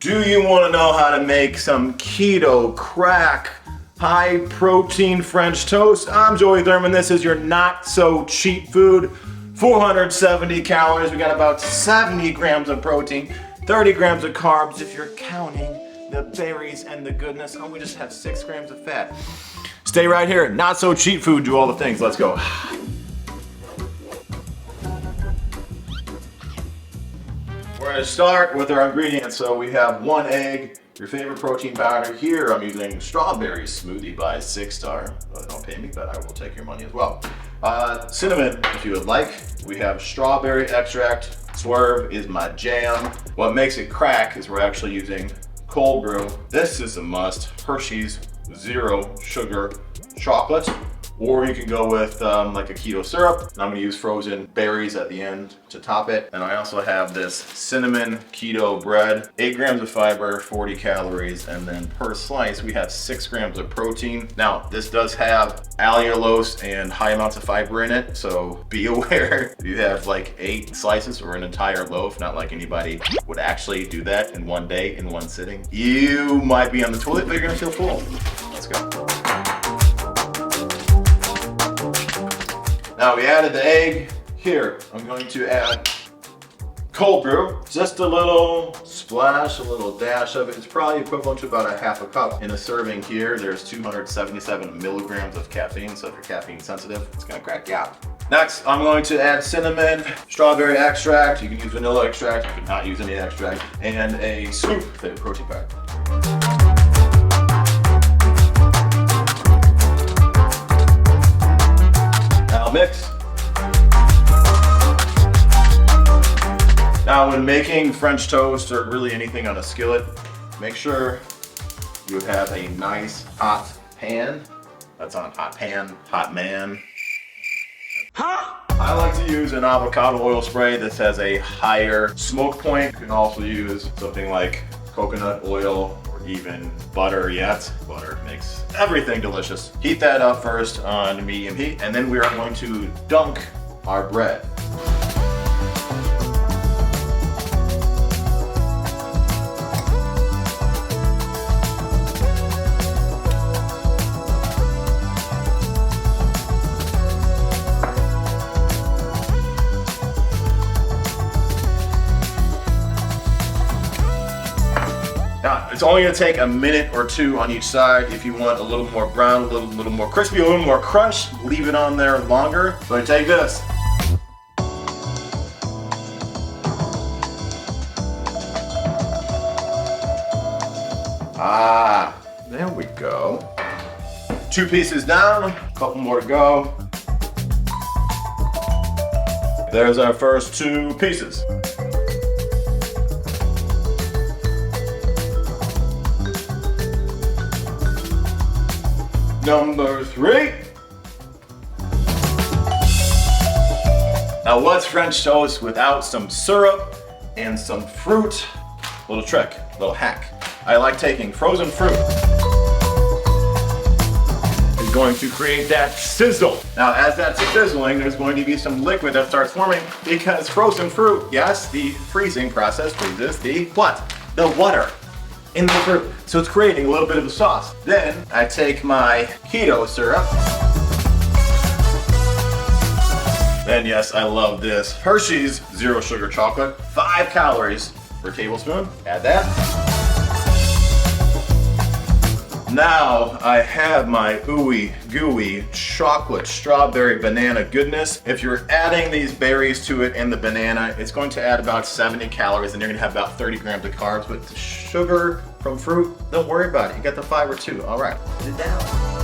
Do you want to know how to make some keto crack high protein French toast? I'm Joey Thurman. This is your not so cheap food. 470 calories. We got about 70 grams of protein, 30 grams of carbs if you're counting the berries and the goodness. Oh, we just have 6 grams of fat. Stay right here. Not so cheap food. Do all the things. Let's go. We're going to start with our ingredients. So we have 1 egg, your favorite protein powder. Here I'm using strawberry smoothie by 6 Star. Don't pay me, but I will take your money as well. Cinnamon, if you would like. We have strawberry extract. Swerve is my jam. What makes it crack is we're actually using cold brew. This is a must. Hershey's zero sugar chocolate. Or you can go with like a keto syrup. And I'm gonna use frozen berries at the end to top it. And I also have this cinnamon keto bread, 8 grams of fiber, 40 calories, and then per slice we have 6 grams of protein. Now, this does have allulose and high amounts of fiber in it, so be aware if you have like 8 slices or an entire loaf, not like anybody would actually do that in one day, in one sitting. You might be on the toilet, but you're gonna feel full. Let's go. Now we added the egg. Here, I'm going to add cold brew. Just a little splash, a little dash of it. It's probably equivalent to about a half a cup. In a serving here, there's 277 milligrams of caffeine, so if you're caffeine sensitive, it's gonna crack you out. Next, I'm going to add cinnamon, strawberry extract. You can use vanilla extract, you could not use any extract, and a scoop of protein powder. Mix. Now when making French toast or really anything on a skillet, make sure you have a nice hot pan. That's on hot pan, hot man. I like to use an avocado oil spray. This has a higher smoke point. You can also use something like coconut oil, even butter. Yet butter makes everything delicious. Heat that up first on medium heat, and then we are going to dunk our bread. Now, it's only gonna take a minute or 2 on each side. If you want a little more brown, a little more crispy, a little more crunch, leave it on there longer. So I take this. There we go. 2 pieces down, a couple more to go. There's our first 2 pieces. Number 3. Now what's French toast without some syrup and some fruit? Little trick, little hack. I like taking frozen fruit. It's going to create that sizzle. Now as that's sizzling, there's going to be some liquid that starts forming because frozen fruit, yes, the freezing process freezes the what? The water in the fruit. So it's creating a little bit of a sauce. Then I take my keto syrup. Then yes, I love this Hershey's zero sugar chocolate. 5 calories per tablespoon. Add that. Now I have my ooey gooey chocolate strawberry banana goodness. If you're adding these berries to it and the banana, it's going to add about 70 calories and you're gonna have about 30 grams of carbs. But the sugar from fruit, don't worry about it. You got the fiber too. All right, put it down.